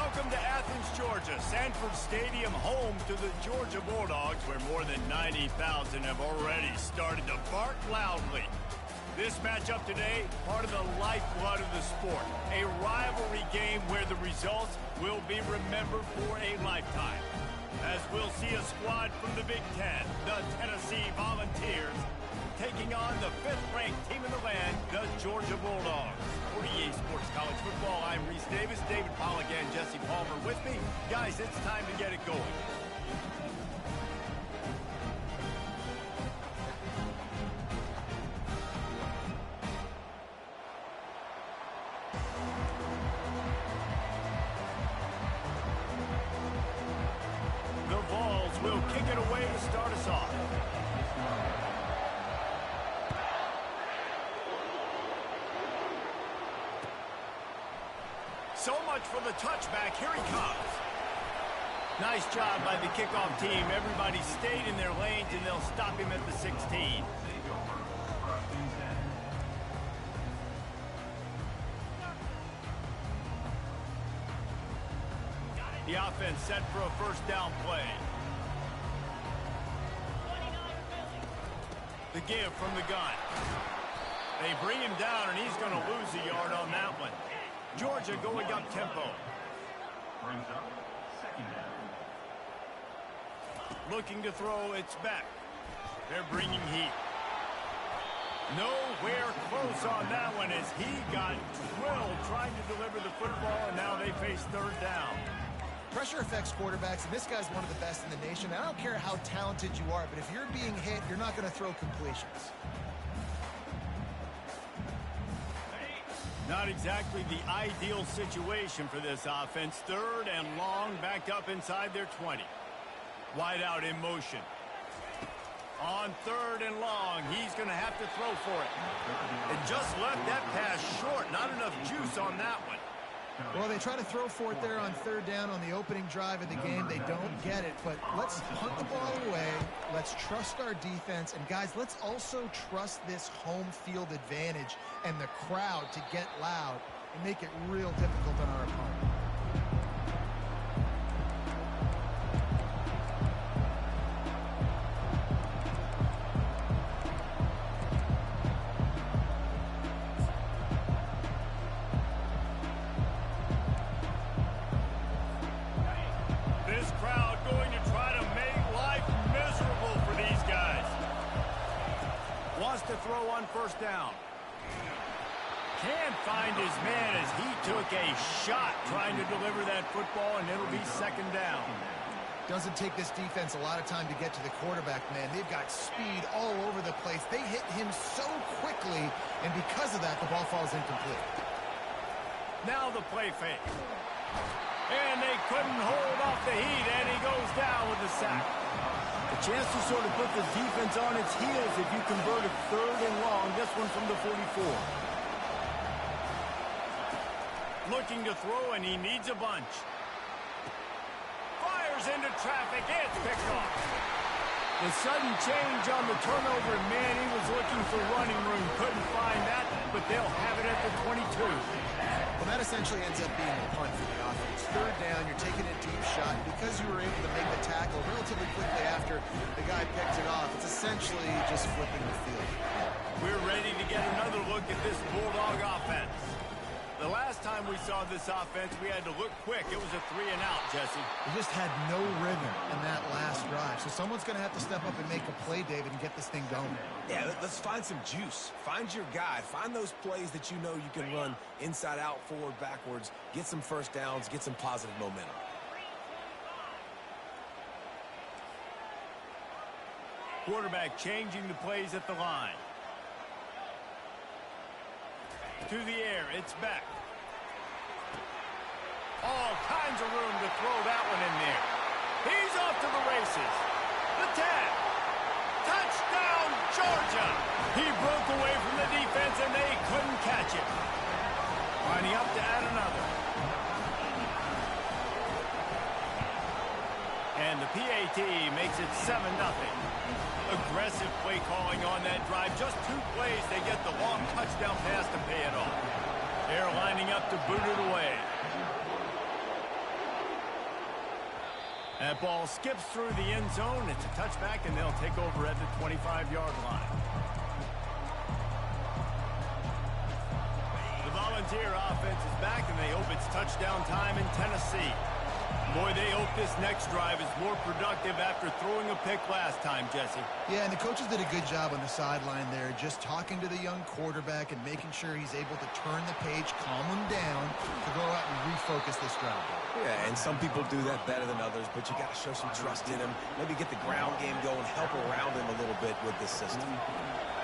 Welcome to Athens, Georgia, Sanford Stadium, home to the Georgia Bulldogs, where more than 90,000 have already started to bark loudly. This matchup today, part of the lifeblood of the sport, a rivalry game where the results will be remembered for a lifetime. As we'll see a squad from the Big Ten, the Tennessee Volunteers, taking on the 5th-ranked team in the land, the Georgia Bulldogs. For EA Sports College Football, I'm Reese Davis, David Pollack, and Jesse Palmer with me. Guys, it's time to get it going. The Vols will kick it away to start us off. So much for the touchback. Here he comes. Nice job by the kickoff team. Everybody stayed in their lanes, and they'll stop him at the 16. The offense set for a first down play. The give from the gun. They bring him down, and he's going to lose a yard on that one. Georgia going up tempo. Brings up second down. Looking to throw, it's back. They're bringing heat. Nowhere close on that one as he got drilled trying to deliver the football, and now they face third down. Pressure affects quarterbacks, and this guy's one of the best in the nation. I don't care how talented you are, but if you're being hit, you're not going to throw completions. Not exactly the ideal situation for this offense. Third and long, backed up inside their 20. Wide out in motion. On third and long, he's going to have to throw for it. And just left that pass short. Not enough juice on that one. Well, they try to throw for it there on third down on the opening drive of the game. They don't get it, but let's punt the ball away. Let's trust our defense. And, guys, let's also trust this home field advantage and the crowd to get loud and make it real difficult on our opponent. To throw on first down. Can't find his man as he took a shot trying to deliver that football, and it'll be second down. Doesn't take this defense a lot of time to get to the quarterback, man. They've got speed all over the place. They hit him so quickly, and because of that, the ball falls incomplete. Now the play fake. And they couldn't hold off the heat, and he goes down with a sack. A chance to sort of put the defense on its heels if you convert a third and long. This one from the 44. Looking to throw, and he needs a bunch. Fires into traffic. It's picked off. The sudden change on the turnover, man, he was looking for running room. Couldn't find that, but they'll have it at the 22. Well, that essentially ends up being a punt for the offense. Third down, you're taking a deep shot. Because you were able to make the tackle relatively quickly after the guy picked it off, it's essentially just flipping the field. We're ready to get another look at this Bulldog offense. The last time we saw this offense, we had to look quick. It was a 3-and-out, Jesse. They just had no rhythm in that last drive. So someone's going to have to step up and make a play, David, and get this thing going. Yeah, let's find some juice. Find your guy. Find those plays that you know you can run inside out, forward, backwards. Get some first downs. Get some positive momentum. Quarterback changing the plays at the line. To the air, it's back. All kinds of room to throw that one in there. He's off to the races. The tag. Touchdown, Georgia. He broke away from the defense, and they couldn't catch it. Lining up to add another. And the PAT makes it 7-0. Aggressive play calling on that drive. Just 2 plays, they get the long touchdown pass to pay it off. They're lining up to boot it away. That ball skips through the end zone. It's a touchback, and they'll take over at the 25-yard line. The Volunteer offense is back, and they hope it's touchdown time in Tennessee. Boy, they hope this next drive is more productive after throwing a pick last time, Jesse. Yeah, and the coaches did a good job on the sideline there, just talking to the young quarterback and making sure he's able to turn the page, calm him down, to go out and refocus this drive. Yeah, and some people do that better than others, but you got to show some trust in him. Maybe get the ground game going, help around him a little bit with this system.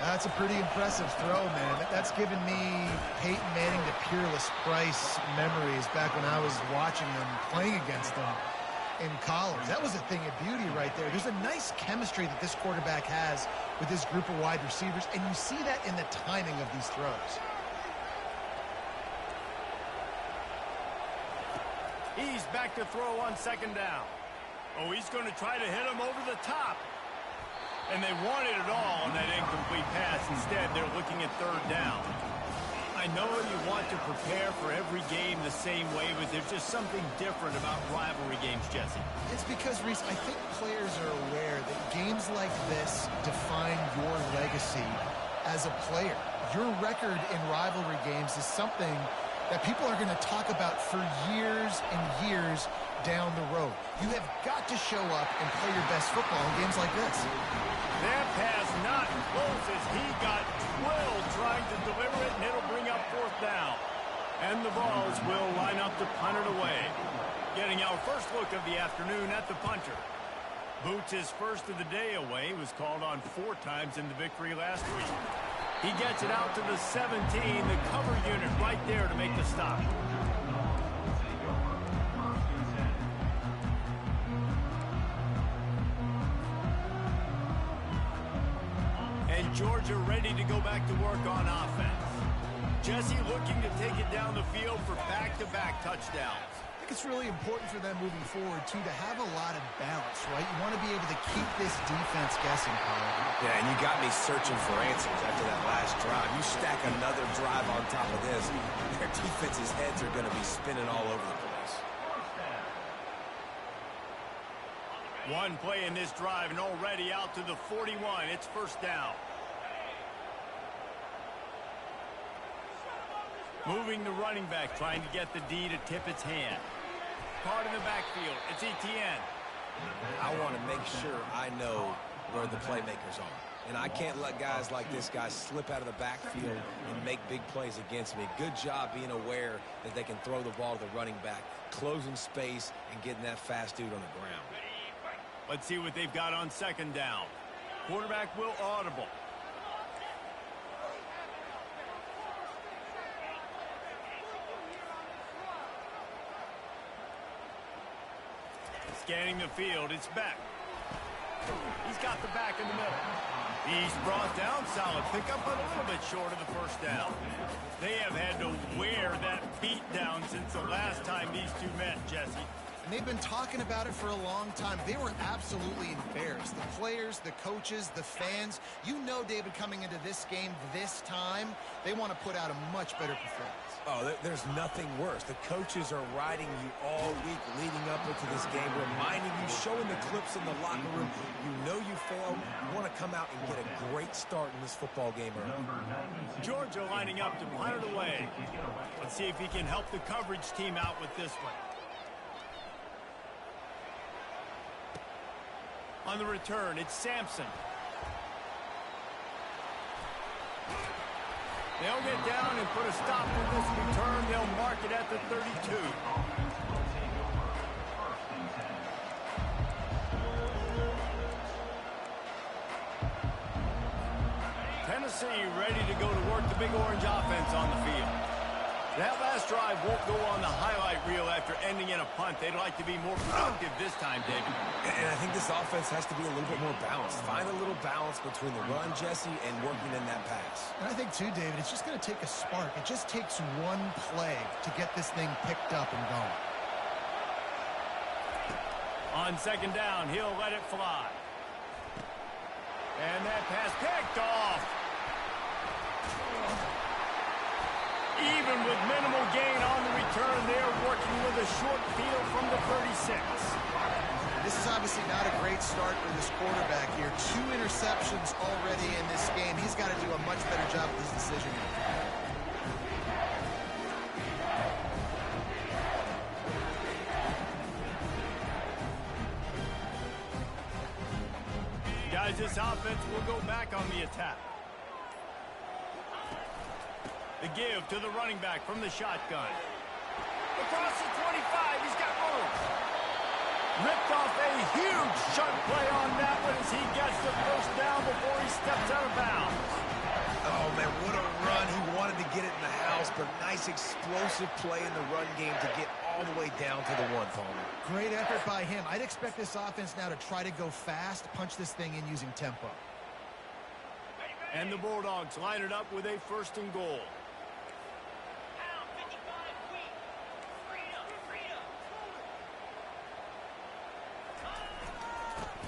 That's a pretty impressive throw, man. That's given me Peyton Manning to Peerless Price memories back when I was watching them, playing against them in college. That was a thing of beauty right there. There's a nice chemistry that this quarterback has with this group of wide receivers, and you see that in the timing of these throws. He's back to throw on second down. Oh, he's going to try to hit him over the top. And they wanted it all on that incomplete pass. Instead, they're looking at third down. I know you want to prepare for every game the same way, but there's just something different about rivalry games, Jesse. It's because, Reese, I think players are aware that games like this define your legacy as a player. Your record in rivalry games is something that people are going to talk about for years and years down the road. You have got to show up and play your best football in games like this. That pass not close as he got drilled trying to deliver it, and it'll bring up fourth down. And the Vols will line up to punt it away. Getting our first look of the afternoon at the punter. Boots' first of the day away was called on 4 times in the victory last week. He gets it out to the 17, the cover unit right there to make the stop. And Georgia ready to go back to work on offense. Jesse looking to take it down the field for back-to-back touchdowns. I think it's really important for them moving forward, too, to have a lot of balance, right? You want to be able to keep this defense guessing, Colin. Yeah, and you got me searching for answers after that last drive. You stack another drive on top of this, their defense's heads are going to be spinning all over the place. One play in this drive and already out to the 41. It's first down. Moving the running back, trying to get the D to tip its hand. Caught in the backfield. It's Etienne. I want to make sure I know where the playmakers are. And I can't let guys like this guy slip out of the backfield and make big plays against me. Good job being aware that they can throw the ball to the running back, closing space, and getting that fast dude on the ground. Let's see what they've got on second down. Quarterback will audible. Scanning the field, it's Beck. He's got the back in the middle. He's brought down, solid pickup, but a little bit short of the first down. They have had to wear that beat down since the last time these two met, Jesse. And they've been talking about it for a long time. They were absolutely embarrassed. The players, the coaches, the fans. You know, David, coming into this game this time, they want to put out a much better performance. Oh, there's nothing worse. The coaches are riding you all week leading up into this game, reminding you, showing the clips in the locker room. You know you failed. You want to come out and get a great start in this football game early. Georgia lining up to punt it away. Let's see if he can help the coverage team out with this one. On the return, it's Sampson. They'll get down and put a stop to this return. They'll mark it at the 32. Tennessee ready to go to work the Big Orange offense on the field. That last drive won't go on the highlight reel after ending in a punt. They'd like to be more productive this time, David. And I think this offense has to be a little bit more balanced. Find a little balance between the run, Jesse, and working in that pass. And I think, too, David, it's just going to take a spark. It just takes one play to get this thing picked up and going. On second down, he'll let it fly. And that pass picked off. Even with minimal gain on the return, they're working with a short field from the 36. This is obviously not a great start for this quarterback here. 2 interceptions already in this game. He's got to do a much better job with his decision making. Guys, this offense will go back on the attack. The give to the running back from the shotgun. Across the 25, he's got room. Ripped off a huge chunk play on that one as he gets the first down before he steps out of bounds. Oh, man, what a run. He wanted to get it in the house, but nice explosive play in the run game to get all the way down to the 1, Palmer. Great effort by him. I'd expect this offense now to try to go fast, punch this thing in using tempo. And the Bulldogs line it up with a 1st and goal.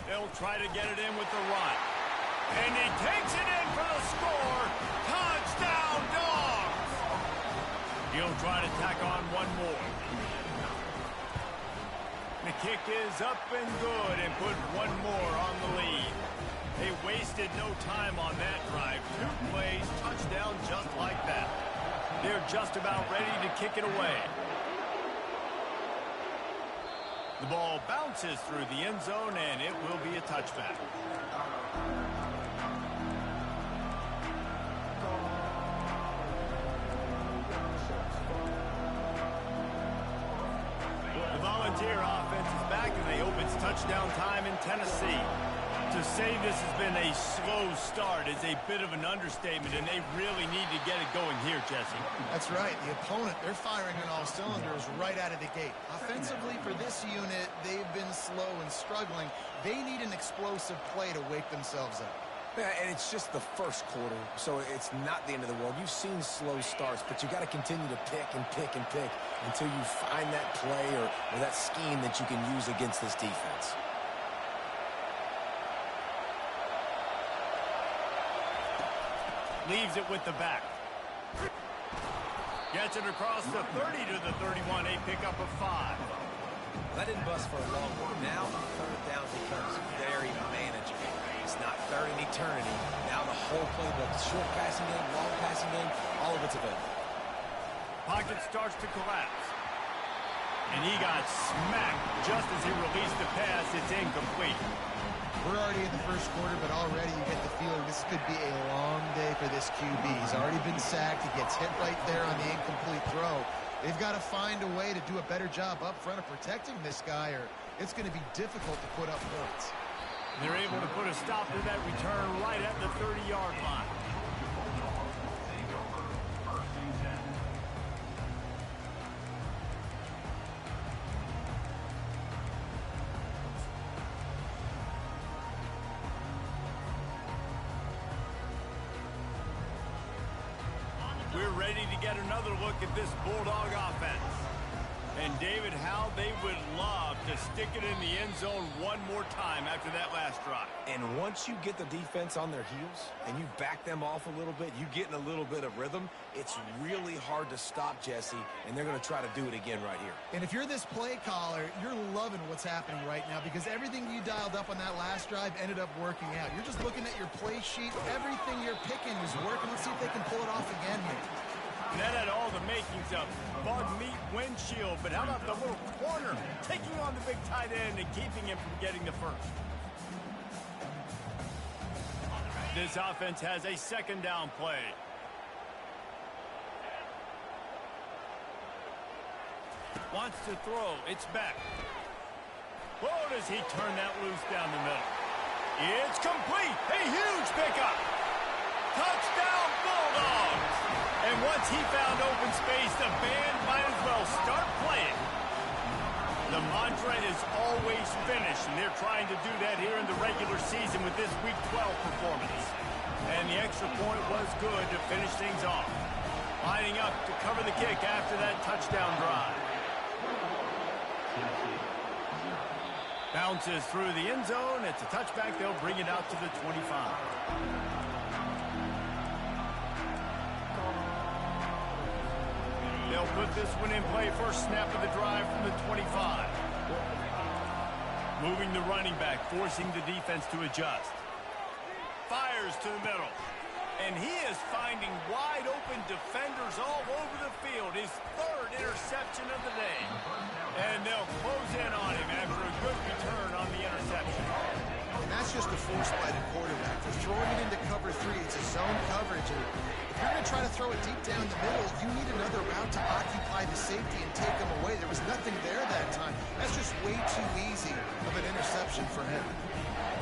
They'll try to get it in with the run. And he takes it in for the score. Touchdown, Dogs! He'll try to tack on one more. The kick is up and good and put one more on the lead. They wasted no time on that drive. 2 plays, touchdown just like that. They're just about ready to kick it away. The ball bounces through the end zone, and it will be a touchback. The Volunteer offense is back, and they open touchdown time in Tennessee. To say this has been a slow start is a bit of an understatement, and they really need to get it going here, Jesse. That's right. The opponent, they're firing on all cylinders right out of the gate. Offensively, for this unit, they've been slow and struggling. They need an explosive play to wake themselves up. Yeah, and it's just the first quarter, so it's not the end of the world. You've seen slow starts, but you got to continue to pick and pick and pick until you find that play or that scheme that you can use against this defense. Leaves it with the back. Gets it across the 30 to the 31. A pickup of 5. That didn't bust for a long one. Now, 3rd down becomes very manageable. It's not 3rd in eternity. Now the whole playbook, short passing game, long passing game, all of it's available. Pocket starts to collapse. And he got smacked just as he released the pass. It's incomplete. We're already in the first quarter, but already you get the feeling this could be a long day for this QB. He's already been sacked. He gets hit right there on the incomplete throw. They've got to find a way to do a better job up front of protecting this guy, or it's going to be difficult to put up points. They're able to put a stop to that return right at the 30-yard line. We're ready to get another look at this Bulldog offense. And David, how they would love to stick it in the end zone one more time after that last drive. And once you get the defense on their heels and you back them off a little bit, you get in a little bit of rhythm, it's really hard to stop, Jesse, and they're going to try to do it again right here. And if you're this play caller, you're loving what's happening right now because everything you dialed up on that last drive ended up working out. You're just looking at your play sheet. Everything you're picking is working. Let's see if they can pull it off again here. That had all the makings of bug meat windshield, but how about the little corner taking on the big tight end and keeping him from getting the first? This offense has a 2nd down play. Wants to throw. It's back. Oh, does he turn that loose down the middle? It's complete. A huge pickup. Touchdown, Bulldogs. And once he found open space, the band might as well start playing. The mantra is always finish, and they're trying to do that here in the regular season with this Week 12 performance. And the extra point was good to finish things off. Lining up to cover the kick after that touchdown drive. Bounces through the end zone. It's a touchback. They'll bring it out to the 25. They'll put this one in play. First snap of the drive from the 25. Moving the running back, forcing the defense to adjust. Fires to the middle. And he is finding wide-open defenders all over the field. His third interception of the day. And they'll close in on him after a good return on the interception. And that's just a force by the quarterback. They're throwing it into cover 3. It's a zone coverage. And if you're going to try to throw it deep down the middle, you need another route to occupy the safety and take him away. There was nothing there that time. That's just way too easy of an interception for him.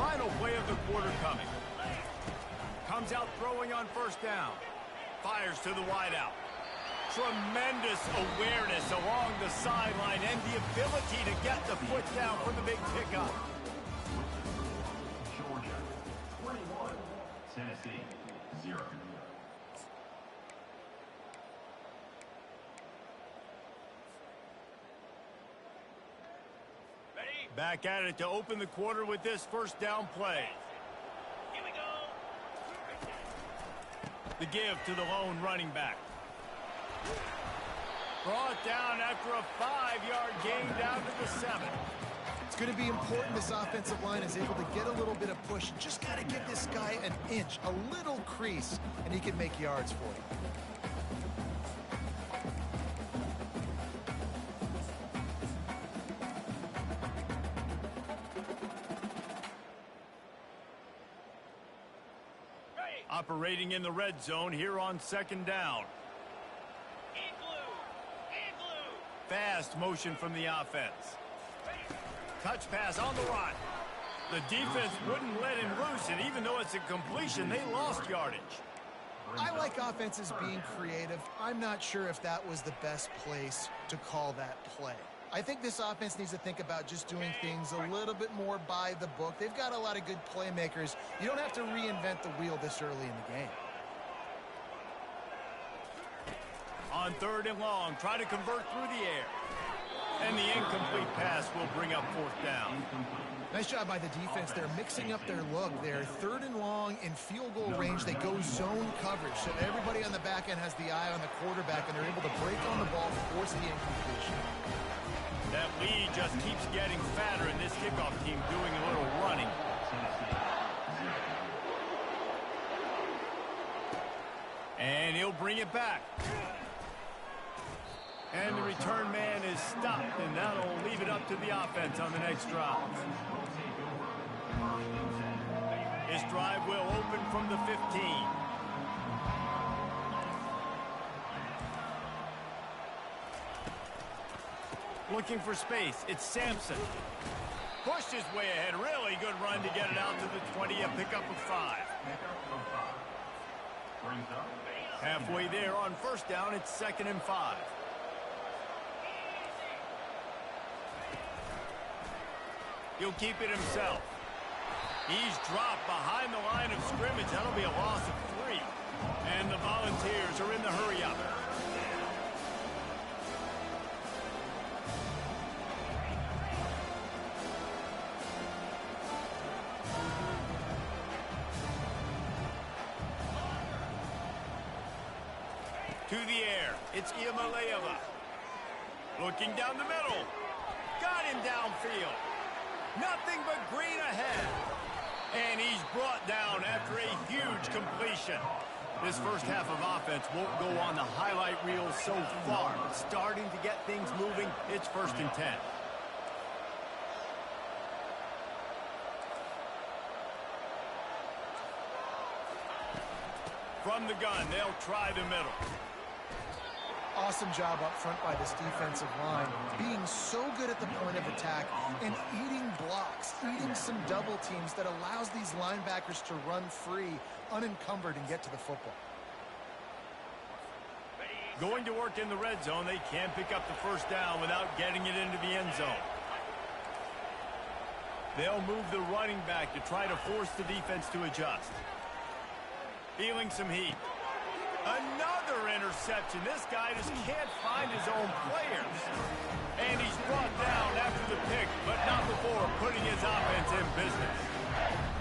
Final play of the quarter coming. Comes out throwing on first down. Fires to the wideout. Tremendous awareness along the sideline and the ability to get the foot down for the big pickup. Georgia 21, Tennessee 0. Back at it to open the quarter with this first down play. Here we go. The give to the lone running back. Brought down after a 5-yard gain down to the 7. It's going to be important this offensive line is able to get a little bit of push. Just got to get this guy an inch, a little crease, and he can make yards for you. Operating in the red zone here on second down. Fast motion from the offense. Touch pass on the run. The defense wouldn't let him loose, and even though it's a completion, they lost yardage. I like offenses being creative. I'm not sure if that was the best place to call that play. I think this offense needs to think about just doing things a little bit more by the book. They've got a lot of good playmakers. You don't have to reinvent the wheel this early in the game. On third and long, try to convert through the air. And the incomplete pass will bring up fourth down. Nice job by the defense. They're mixing up their look. They're third and long in field goal range. They go zone coverage. So everybody on the back end has the eye on the quarterback, and they're able to break on the ball, force the incompletion. That lead just keeps getting fatter, and this kickoff team doing a little running. And he'll bring it back. And the return man is stopped, and that'll leave it up to the offense on the next drive. This drive will open from the 15. Looking for space. It's Sampson. Pushed his way ahead. Really good run to get it out to the 20. A pickup of 5. Halfway there on first down. It's 2nd and 5. He'll keep it himself. He's dropped behind the line of scrimmage. That'll be a loss of 3. And the Volunteers are in the hurry-up. To the air. It's Iamaleava. Looking down the middle. Got him downfield. Nothing but green ahead. And he's brought down after a huge completion. This first half of offense won't go on the highlight reel so far. Starting to get things moving. It's 1st and 10. From the gun, they'll try the middle. Awesome job up front by this defensive line, being so good at the point of attack and eating blocks, eating some double teams that allows these linebackers to run free, unencumbered, and get to the football. Going to work in the red zone, they can't pick up the first down without getting it into the end zone. They'll move the running back to try to force the defense to adjust. Feeling some heat. Another interception. This guy just can't find his own players. And he's brought down after the pick, but not before putting his offense in business.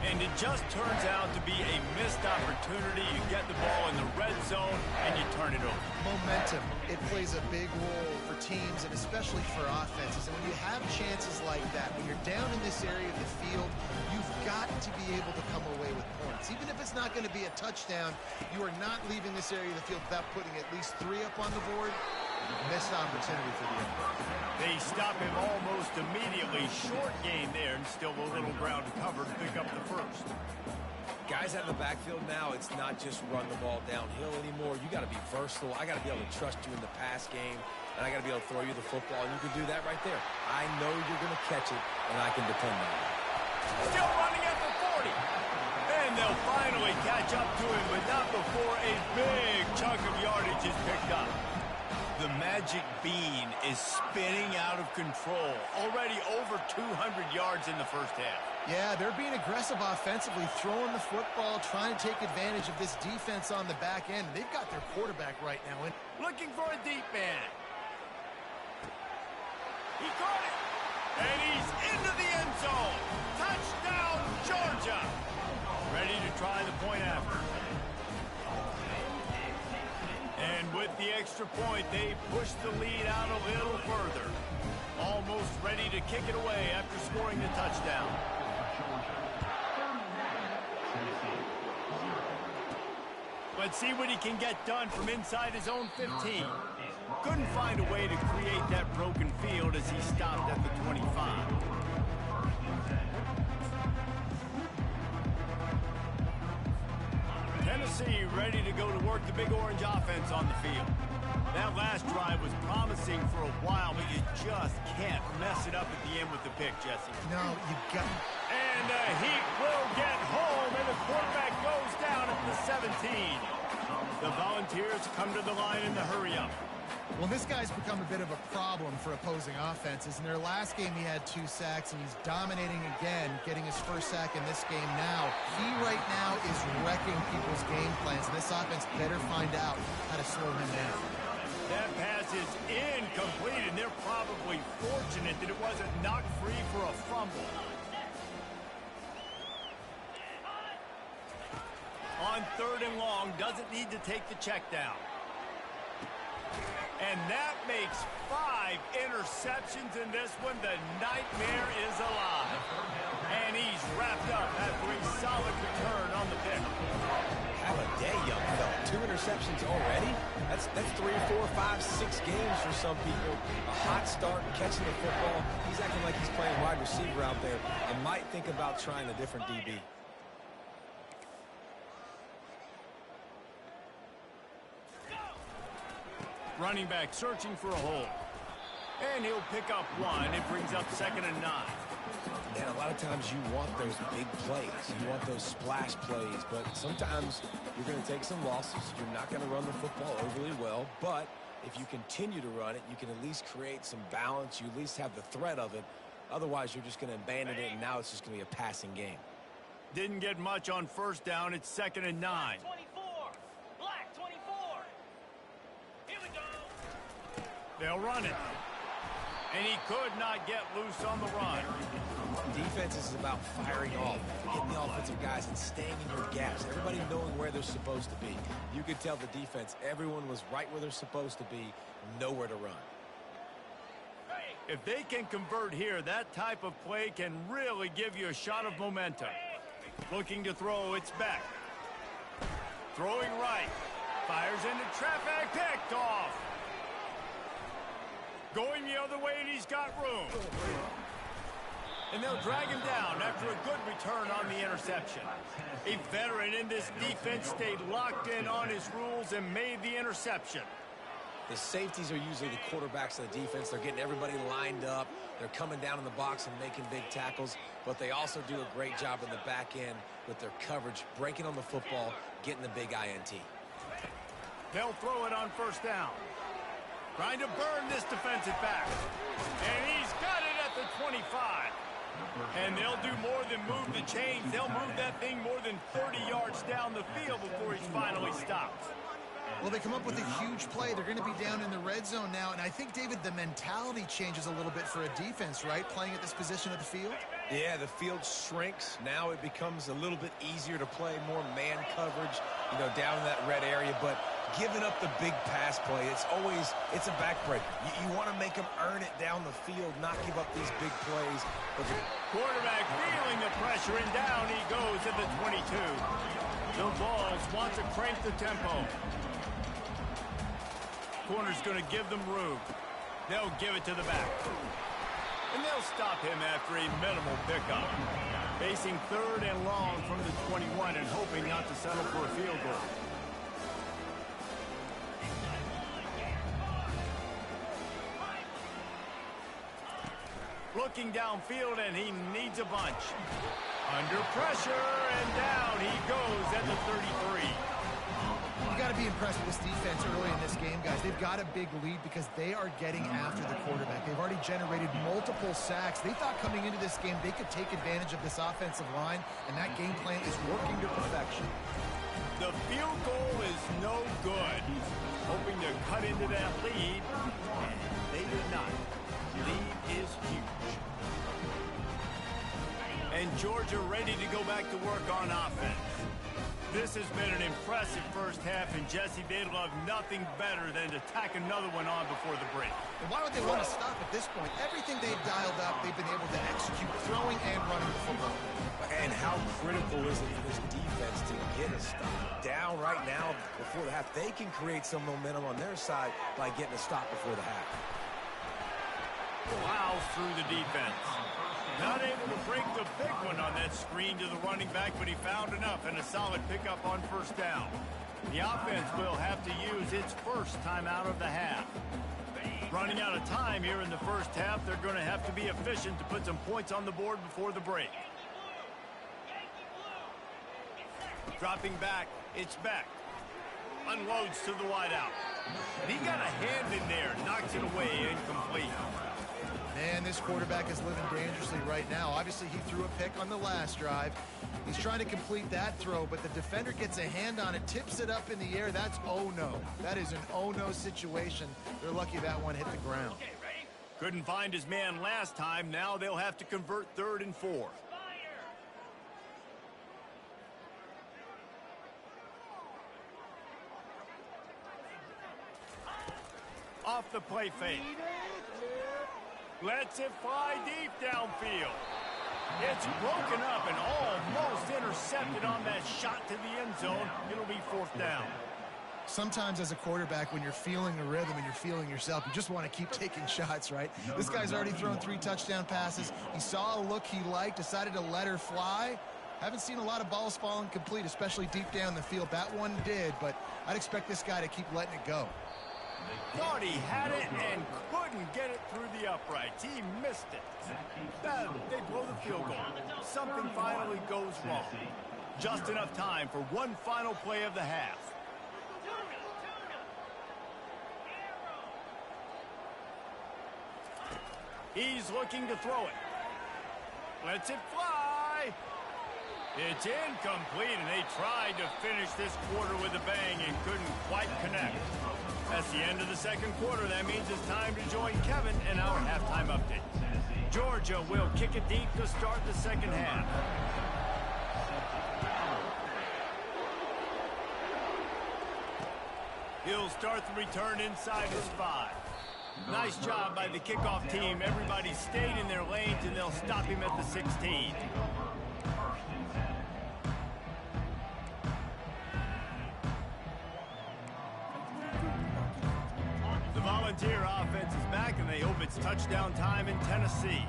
And it just turns out to be a missed opportunity. You get the ball in the red zone, and you turn it over. Momentum. It plays a big role for teams and especially for offenses. And when you have chances like that, when you're down in this area of the field, you've got to be able to come away with points. Even if it's not going to be a touchdown, you are not leaving this area of the field without putting at least 3 up on the board. Missed opportunity for the end. They stop him almost immediately. Short gain there, and still a little ground to cover to pick up the first. Guys out of the backfield now, it's not just run the ball downhill anymore. You got to be versatile. I got to be able to trust you in the pass game, and I got to be able to throw you the football, and you can do that right there. I know you're going to catch it, and I can depend on it. Still running at the 40. And they'll finally catch up to him, but not before a big chunk of yardage is picked up. The magic bean is spinning out of control. Already over 200 yards in the first half. Yeah, they're being aggressive offensively, throwing the football, trying to take advantage of this defense on the back end. They've got their quarterback right now. Looking for a deep man. He caught it. And he's into the end zone. Touchdown, Georgia. Ready to try the point after. And with the extra point, they push the lead out a little further. Almost ready to kick it away after scoring the touchdown. Let's see what he can get done from inside his own 15. Couldn't find a way to create that broken field as he stopped at the 25. Tennessee ready to go to work the Big Orange offense on the field. That last drive was promising for a while, but you just can't mess it up at the end with the pick, Jesse. No, you got it. And the Heat will get home, and the quarterback goes down at the 17. The Volunteers come to the line in the hurry-up. Well, this guy's become a bit of a problem for opposing offenses. In their last game, he had 2 sacks, and he's dominating again, getting his first sack in this game now. He right now is wrecking people's game plans, and this offense better find out how to slow him down. That pass is incomplete, and they're probably fortunate that it wasn't knocked free for a fumble. On 3rd and long, doesn't need to take the check down. And that makes 5 interceptions in this one. The nightmare is alive. And he's wrapped up after a solid return on the pick. Have a day, young fella. 2 interceptions already? That's 3, 4, 5, 6 games for some people. A hot start, catching the football. He's acting like he's playing wide receiver out there and might think about trying a different DB. Running back searching for a hole. And he'll pick up 1. It brings up 2nd and 9. Man, a lot of times you want those big plays. You want those splash plays. But sometimes you're going to take some losses. You're not going to run the football overly well. But if you continue to run it, you can at least create some balance. You at least have the threat of it. Otherwise, you're just going to abandon it, and now it's just going to be a passing game. Didn't get much on 1st down. It's 2nd and 9. 24. Black 24. Here we go. They'll run it. And he could not get loose on the run. Defense is about firing off, hitting the offensive guys and staying in your gaps. Everybody knowing where they're supposed to be. You could tell the defense, everyone was right where they're supposed to be, nowhere to run. If they can convert here, that type of play can really give you a shot of momentum. Looking to throw, it's back. Throwing right. Fires into traffic, picked off. Going the other way, and he's got room. And they'll drag him down after a good return on the interception. A veteran in this defense stayed locked in on his rules and made the interception. The safeties are usually the quarterbacks of the defense. They're getting everybody lined up. They're coming down in the box and making big tackles. But they also do a great job in the back end with their coverage, breaking on the football, getting the big INT. They'll throw it on 1st down. Trying to burn this defensive back. And he's got it at the 25. And they'll do more than move the chains. They'll move that thing more than 30 yards down the field before he's finally stopped. Well, they come up with a huge play. They're going to be down in the red zone now. And I think, David, the mentality changes a little bit for a defense, right? Playing at this position of the field. Yeah, the field shrinks. Now it becomes a little bit easier to play, more man coverage, down in that red area. But giving up the big pass play, it's a backbreaker. You want to make them earn it down the field, not give up these big plays. But quarterback feeling the pressure, and down he goes at the 22. The Vols want to crank the tempo. Corner's going to give them room. They'll give it to the back. And they'll stop him after a minimal pickup. Facing 3rd and long from the 21 and hoping not to settle for a field goal. Looking downfield, and he needs a bunch. Under pressure, and down he goes at the 33. You got to be impressed with this defense early in this game, guys. They've got a big lead because they are getting after the quarterback. They've already generated multiple sacks. They thought coming into this game they could take advantage of this offensive line, and that game plan is working to perfection. The field goal is no good. Hoping to cut into that lead, and they did not. Lead is huge. And Georgia ready to go back to work on offense. This has been an impressive first half, and Jesse, they'd love nothing better than to tack another one on before the break. And why would they want to stop at this point? Everything they've dialed up, they've been able to execute, throwing and running the football. And how critical is it for this defense to get a stop? Down right now before the half, they can create some momentum on their side by getting a stop before the half. Plows through the defense. Not able to break the big one on that screen to the running back, but he found enough and a solid pickup on first down. The offense will have to use its first timeout of the half. Running out of time here in the first half, they're going to have to be efficient to put some points on the board before the break. Dropping back, it's Beck. Unloads to the wideout. And he got a hand in there, knocks it away, incomplete. Man, this quarterback is living dangerously right now. Obviously, he threw a pick on the last drive. He's trying to complete that throw, but the defender gets a hand on it, tips it up in the air. That's oh-no. That is an oh-no situation. They're lucky that one hit the ground. Couldn't find his man last time. Now they'll have to convert 3rd and 4. Off the play fake. Lets it fly deep downfield. It's broken up and almost intercepted on that shot to the end zone. It'll be 4th down. Sometimes as a quarterback, when you're feeling the rhythm and you're feeling yourself, you just want to keep taking shots, right? This guy's already thrown 3 touchdown passes. He saw a look he liked, decided to let her fly. Haven't seen a lot of balls falling complete, especially deep down the field. That one did, but I'd expect this guy to keep letting it go. Thought he had it and couldn't get it through the uprights. He missed it. They blow the field goal. Something finally goes wrong. Just enough time for one final play of the half. He's looking to throw it. Lets it fly. It's incomplete, and they tried to finish this quarter with a bang and couldn't quite connect. That's the end of the second quarter. That means it's time to join Kevin in our halftime update. Georgia will kick it deep to start the second half. He'll start the return inside his 5. Nice job by the kickoff team. Everybody stayed in their lanes, and they'll stop him at the 16. Volunteer offense is back, and they hope it's touchdown time in Tennessee.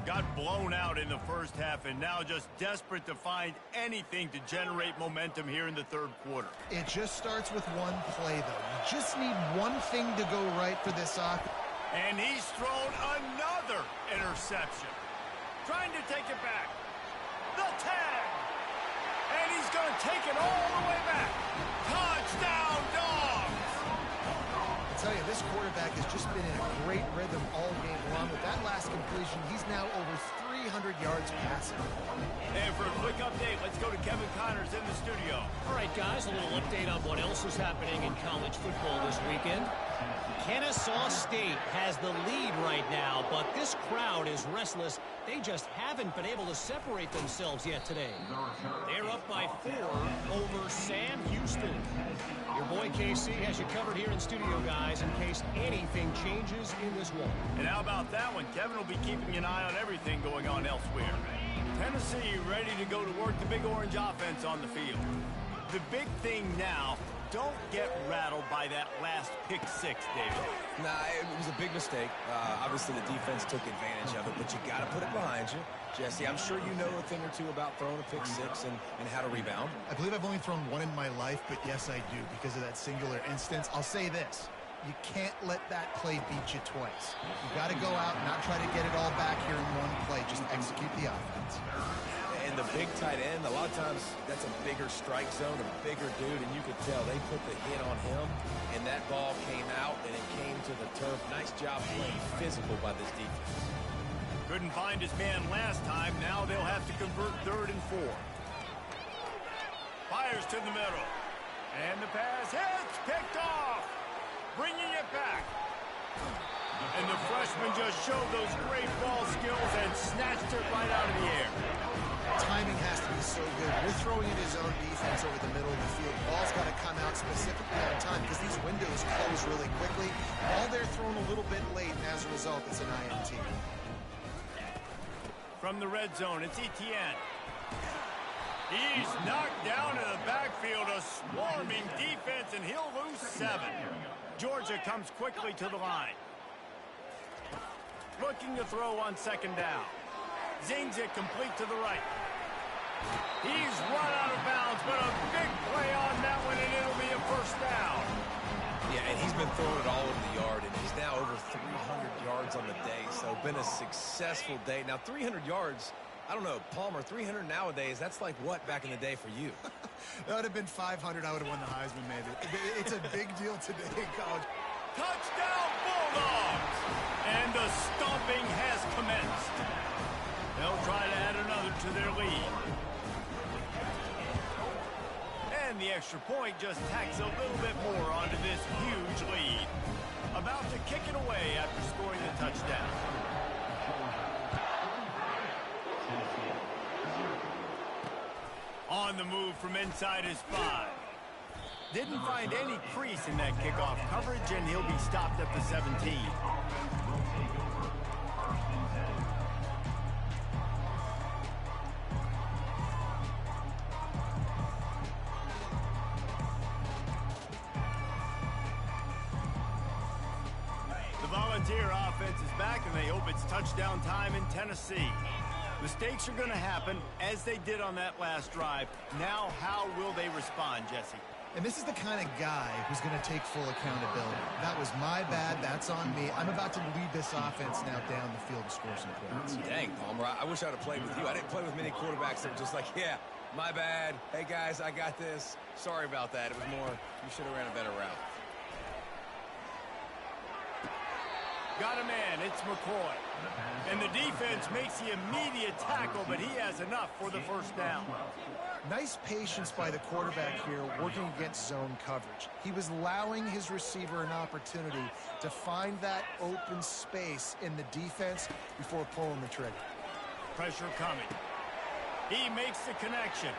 Got blown out in the first half, and now just desperate to find anything to generate momentum here in the third quarter. It just starts with one play, though. You just need one thing to go right for this offense. And he's thrown another interception. Trying to take it back. The tag. And he's going to take it all the way back. Touchdown, Dogs! I tell you, this quarterback has just been in a great rhythm all game long. With that last completion, he's now over 300 yards passing. And for a quick update, let's go to Kevin Connors in the studio. All right, guys, a little update on what else is happening in college football this weekend. Kennesaw State has the lead right now, but this crowd is restless. They just haven't been able to separate themselves yet today. They're up by 4 over Sam Houston. Your boy KC has you covered here in studio, guys, in case anything changes in this one. And how about that one? Kevin will be keeping an eye on everything going on elsewhere. Tennessee ready to go to work the Big Orange offense on the field. The big thing now, don't get rattled by that last pick six, David. Nah, it was a big mistake. Obviously, the defense took advantage of it, but you got to put it behind you. Jesse, I'm sure you know a thing or two about throwing a pick six and how to rebound. I believe I've only thrown one in my life, but yes, I do because of that singular instance. I'll say this. You can't let that play beat you twice. You got to go out and not try to get it all back here in one play. Just execute the offense. And the big tight end, a lot of times that's a bigger strike zone, a bigger dude, and you could tell they put the hit on him, and that ball came out, and it came to the turf. Nice job playing physical by this defense. Couldn't find his man last time. Now they'll have to convert 3rd and 4. Fires to the middle. And the pass hits, picked off. Bringing it back. And the freshman just showed those great ball skills and snatched it right out of the air. Timing has to be so good. We're throwing in his own defense over the middle of the field. Ball's got to come out specifically on time because these windows close really quickly. Ball they're thrown a little bit late, and as a result, it's an INT. From the red zone, it's Etienne. He's knocked down in the backfield, a swarming defense, and he'll lose 7. Georgia comes quickly to the line. Looking to throw on 2nd down. Zings it complete to the right. He's run out of bounds, but a big play on that one, and it'll be a 1st down. Yeah, and he's been throwing it all over the yard, and he's now over 300 yards on the day, so been a successful day. Now, 300 yards, I don't know, Palmer, 300 nowadays, that's like what back in the day for you? That would have been 500. I would have won the Heisman, maybe. It's a big deal today in college. Touchdown, Bulldogs! And the stomping has commenced. They'll try to add another to their lead. And the extra point just tacks a little bit more onto this huge lead. About to kick it away after scoring the touchdown. On the move from inside his 5. Didn't find any crease in that kickoff coverage, and he'll be stopped at the 17. The Volunteer offense is back, and they hope it's touchdown time in Tennessee. Mistakes are going to happen, as they did on that last drive. Now, how will they respond, Jesse? And this is the kind of guy who's going to take full accountability. That was my bad. That's on me. I'm about to lead this offense now down the field to score some points. Dang, Palmer, I wish I'd have played with you. I didn't play with many quarterbacks that were just like, yeah, my bad. Hey, guys, I got this. Sorry about that. It was more, you should have ran a better route. Got a man, it's McCoy. And the defense makes the immediate tackle, but he has enough for the 1st down. Nice patience by the quarterback here working against zone coverage. He was allowing his receiver an opportunity to find that open space in the defense before pulling the trigger. Pressure coming. He makes the connection.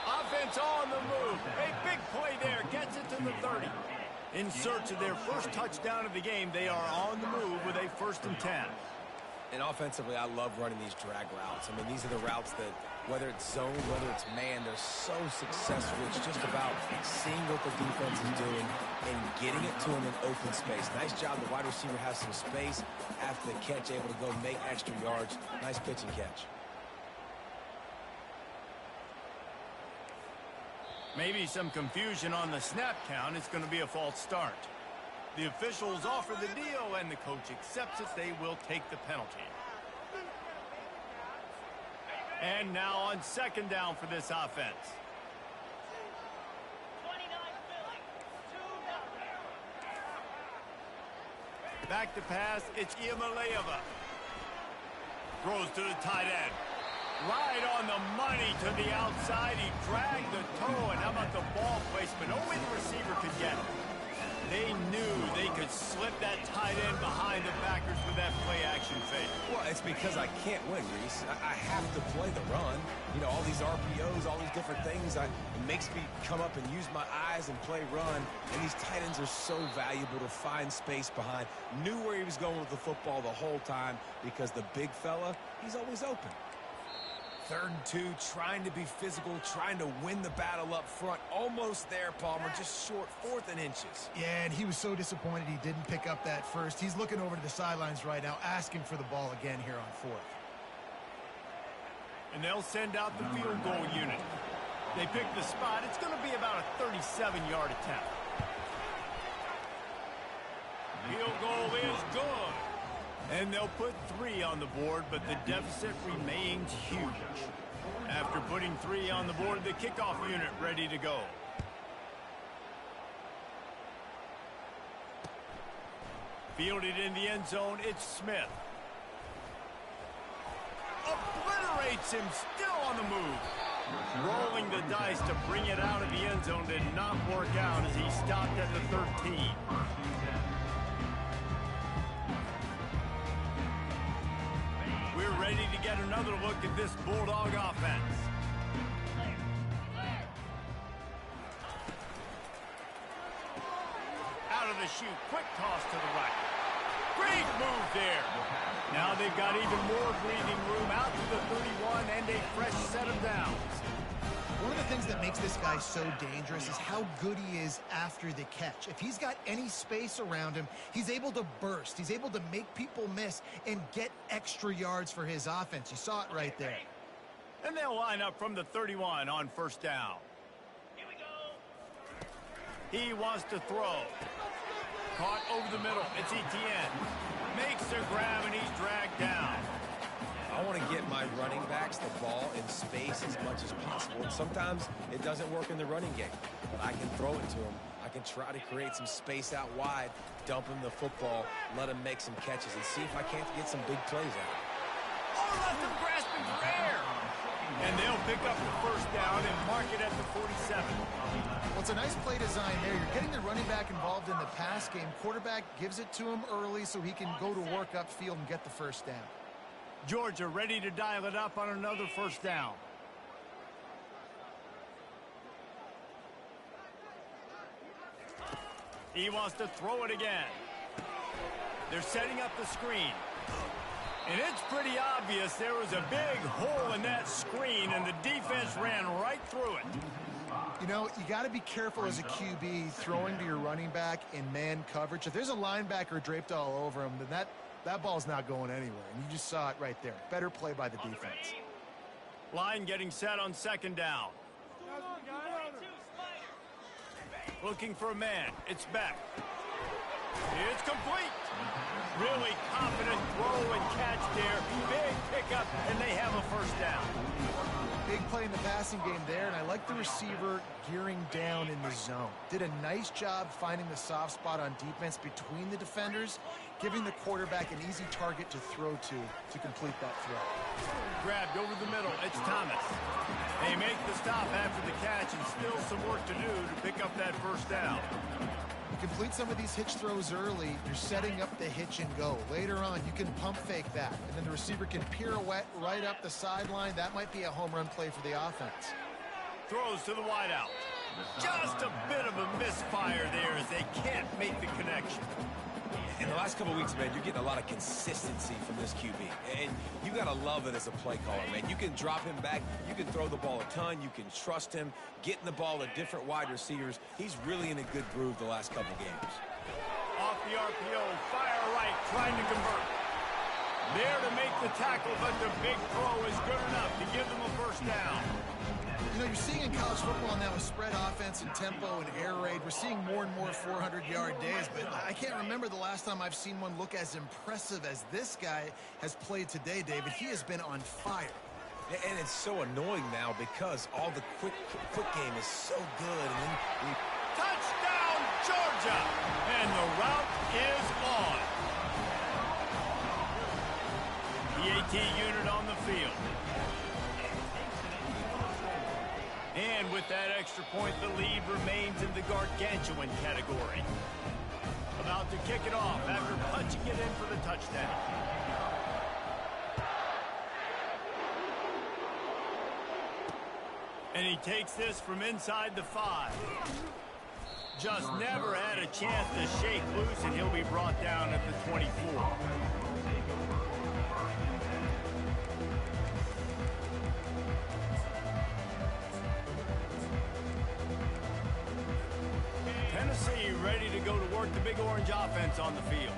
Offense on the move. A big play there, gets it to the 30. In search of their first touchdown of the game, they are on the move with a 1st and 10. And offensively, I love running these drag routes. I mean, these are the routes that, whether it's zone, whether it's man, they're so successful. It's just about seeing what the defense is doing and getting it to them in open space. Nice job. The wide receiver has some space after the catch, able to go make extra yards. Nice pitch and catch. Maybe some confusion on the snap count. It's going to be a false start. The officials offer the deal, and the coach accepts it. They will take the penalty. And now on 2nd down for this offense. 29 Philly. 2-0. Back to pass. It's Iamaleava. Throws to the tight end. Right on the money to the outside. He dragged the toe, and how about the ball placement? Only the receiver could get it. They knew they could that tight end behind the backers with that play-action fake? Well, it's because I can't win, Reese. I have to play the run. You know, all these RPOs, all these different things. It makes me come up and use my eyes and play run. And these tight ends are so valuable to find space behind. Knew where he was going with the football the whole time because the big fella, he's always open. 3rd and 2, trying to be physical, trying to win the battle up front. Almost there, Palmer, just short, 4th and inches. Yeah, and he was so disappointed he didn't pick up that first. He's looking over to the sidelines right now, asking for the ball again here on 4th. And they'll send out the field goal unit. They pick the spot. It's going to be about a 37-yard attempt. Field goal is good. And they'll put 3 on the board, but the deficit remains huge. After putting 3 on the board, the kickoff unit ready to go. Fielded in the end zone, it's Smith. Obliterates him, still on the move. Rolling the dice to bring it out of the end zone did not work out as he stopped at the 13. We're ready to get another look at this Bulldog offense. Out of the chute, quick toss to the right. Great move there. Now they've got even more breathing room out to the 31 and a fresh set of downs. One of the things that makes this guy so dangerous is how good he is after the catch. If he's got any space around him, he's able to burst. He's able to make people miss and get extra yards for his offense. You saw it right there. And they'll line up from the 31 on 1st down. Here we go. He wants to throw. Caught over the middle. It's Etienne. Makes the grab and he's dragged down. I want to get my running backs the ball in space as much as possible. And sometimes it doesn't work in the running game, but I can throw it to him. I can try to create some space out wide, dump him the football, let him make some catches, and see if I can't get some big plays out of it. Oh, left him grasping for air. And they'll pick up the 1st down and mark it at the 47. Well, it's a nice play design there. You're getting the running back involved in the pass game. Quarterback gives it to him early so he can go to work upfield and get the 1st down. Georgia ready to dial it up on another 1st down. He wants to throw it again. They're setting up the screen. And it's pretty obvious there was a big hole in that screen, and the defense ran right through it. You know, you got to be careful as a QB throwing to your running back in man coverage. If there's a linebacker draped all over him, then that ball's not going anywhere. And you just saw it right there. Better play by the defense. Line getting set on 2nd down. Looking for a man. It's Beck. It's complete. Really confident throw and catch there. Big pickup, and they have a 1st down. Big play in the passing game there, and I like the receiver gearing down in the zone. Did a nice job finding the soft spot on defense between the defenders, giving the quarterback an easy target to throw to complete that throw. Grabbed over the middle. It's Thomas. They make the stop after the catch, and still some work to do to pick up that 1st down. Complete some of these hitch throws early, you're setting up the hitch and go. Later on, you can pump fake that, and then the receiver can pirouette right up the sideline. That might be a home run play for the offense. Throws to the wideout. Just a bit of a misfire there as they can't make the connection. In the last couple of weeks, man, you're getting a lot of consistency from this QB. And you got to love it as a play caller, man. You can drop him back. You can throw the ball a ton. You can trust him, getting the ball to different wide receivers. He's really in a good groove the last couple games. Off the RPO, fire right, trying to convert. There to make the tackle, but the big throw is good enough to give them a 1st down. You know, you're seeing in college football now with spread offense and tempo and air raid, we're seeing more and more 400-yard days, but I can't remember the last time I've seen one look as impressive as this guy has played today, David. He has been on fire. And it's so annoying now because all the quick game is so good. And then Touchdown, Georgia! And the route is on. The AT unit on the field. And with that extra point, the lead remains in the gargantuan category. about to kick it off after punching it in for the touchdown. And he takes this from inside the 5. Just never had a chance to shake loose, and he'll be brought down at the 24. Tennessee ready to go to work the Big Orange offense on the field.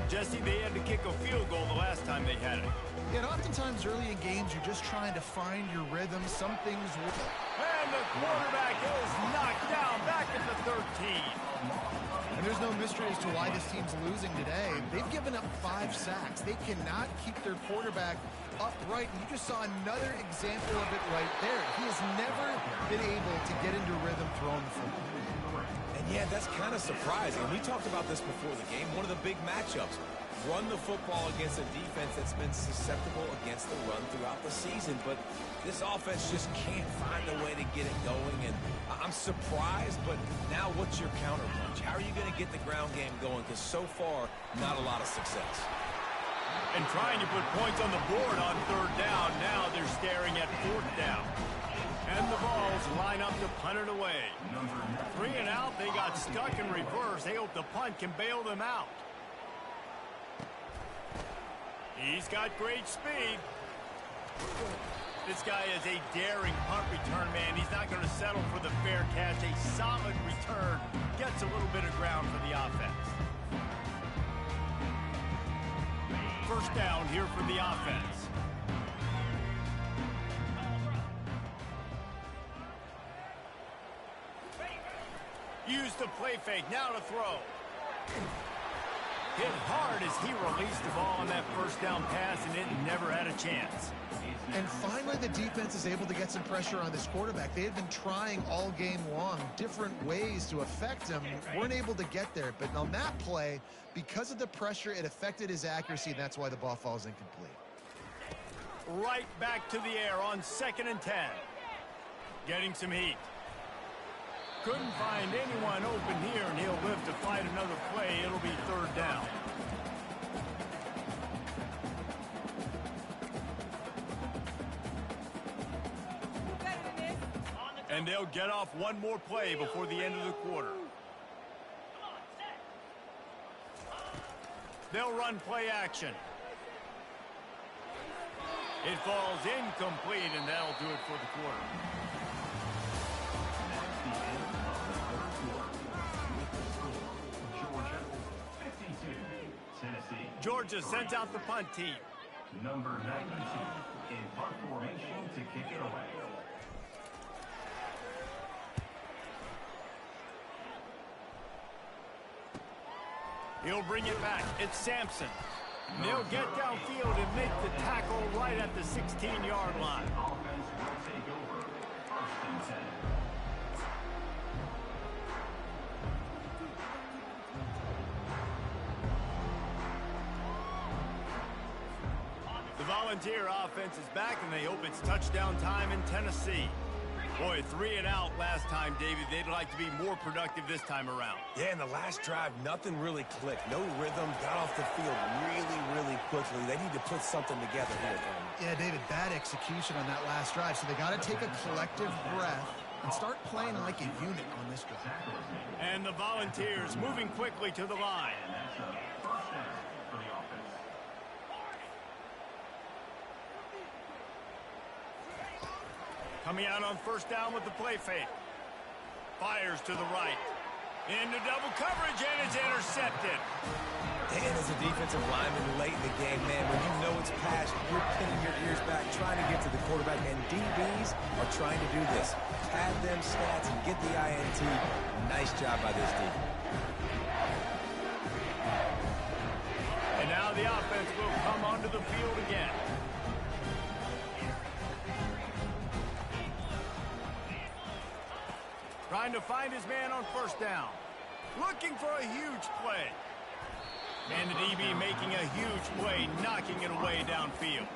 Jesse, they had to kick a field goal the last time they had it. Yeah, and oftentimes early in games, you're just trying to find your rhythm. Some things will... And the quarterback is knocked down back at the 13. And there's no mystery as to why this team's losing today. They've given up 5 sacks. They cannot keep their quarterback upright. And you just saw another example of it right there. He has never been able to get into rhythm throwing the football. And yeah, that's kind of surprising. We talked about this before the game. One of the big matchups. Run the football against a defense that's been susceptible against the run throughout the season. But this offense just can't find a way to get it going. And I'm surprised, but now what's your counterpunch? How are you going to get the ground game going? Because so far, not a lot of success. And trying to put points on the board on 3rd down. Now they're staring at 4th down. And the Vols line up to punt it away. 3 and out. They got stuck in reverse. They hope the punt can bail them out. He's got great speed. This guy is a daring punt return man. He's not going to settle for the fair catch. A solid return gets a little bit of ground for the offense. 1st down here for the offense. Use the play fake. Now to throw. Hit hard as he released the ball on that 1st down pass, and it never had a chance. And finally, the defense is able to get some pressure on this quarterback. They had been trying all game long different ways to affect him. Weren't able to get there. But on that play, because of the pressure, it affected his accuracy, and that's why the ball falls incomplete. Right back to the air on 2nd and 10. Getting some heat. Couldn't find anyone open here, and he'll live to fight another play. It'll be 3rd down. And they'll get off one more play before the end of the quarter. They'll run play action. It falls incomplete, and that'll do it for the quarter. Georgia sends out the punt team. Number 92 in punt formation to kick it away. He'll bring it back. It's Sampson. They'll get downfield and make the tackle right at the 16-yard line. Offense will take over. 1st and 10. The Volunteer offense is back, and they hope it's touchdown time in Tennessee. Boy, 3 and out last time, David. They'd like to be more productive this time around. Yeah, in the last drive, nothing really clicked. No rhythm, got off the field really quickly. They need to put something together here, Tom. Yeah, David, bad execution on that last drive. So they got to take a collective breath and start playing like a unit on this drive. And the Volunteers moving quickly to the line. That's a 1st down for the offense. Coming out on 1st down with the play fake. Fires to the right. Into double coverage, and it's intercepted. And as a defensive lineman late in the game, man, when you know it's past, you're pinning your ears back, trying to get to the quarterback, and DBs are trying to do this. Pad them stats and get the INT. Nice job by this team. And now the offense will come onto the field again. Trying to find his man on 1st down. Looking for a huge play. And the DB making a huge play, knocking it away downfield.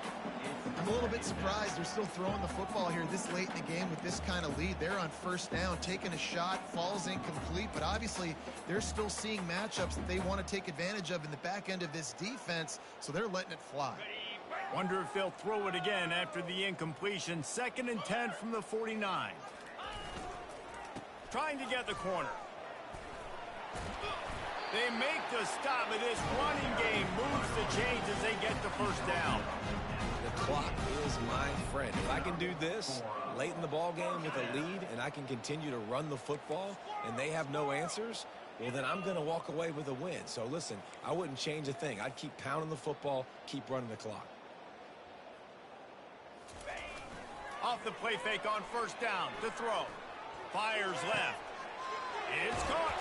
I'm a little bit surprised they're still throwing the football here this late in the game with this kind of lead. They're on first down, taking a shot, falls incomplete, but obviously they're still seeing matchups that they want to take advantage of in the back end of this defense, so they're letting it fly. Wonder if they'll throw it again after the incompletion. 2nd and 10 from the 49. Trying to get the corner. They make the stop, but this running game moves the chains as they get the first down. The clock is my friend. If I can do this late in the ball game with a lead and I can continue to run the football and they have no answers, well, then I'm going to walk away with a win. So, listen, I wouldn't change a thing. I'd keep pounding the football, keep running the clock. Off the play fake on first down to throw. Fires left. It's caught.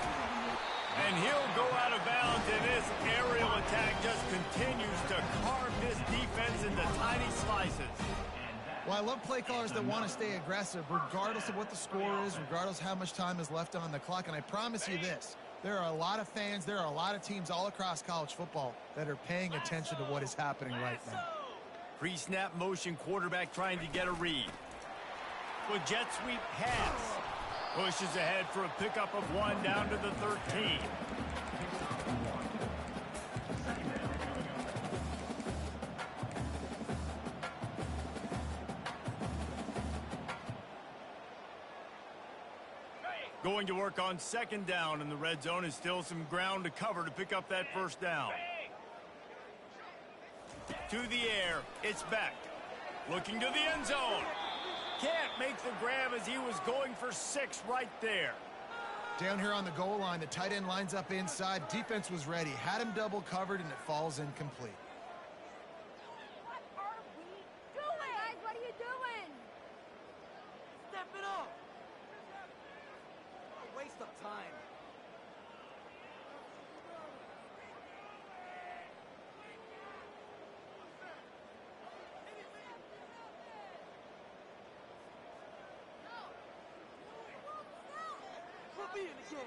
And he'll go out of bounds, and this aerial attack just continues to carve this defense into tiny slices. Well, I love play callers that want to stay aggressive, regardless of what the score is, regardless of how much time is left on the clock. And I promise you this, there are a lot of fans, there are a lot of teams all across college football that are paying attention to what is happening right now. Pre-snap motion quarterback trying to get a read. With jet sweep pass. Pushes ahead for a pickup of 1 down to the 13. Going to work on 2nd down, and the red zone is still some ground to cover to pick up that first down. To the air, it's Beck. Looking to the end zone. Can't make the grab as he was going for 6 right there. Down here on the goal line, the tight end lines up inside. Defense was ready, had him double covered, and it falls incomplete. What are we doing? Guys, what are you doing? Step it up! A waste of time. We'll be in the game.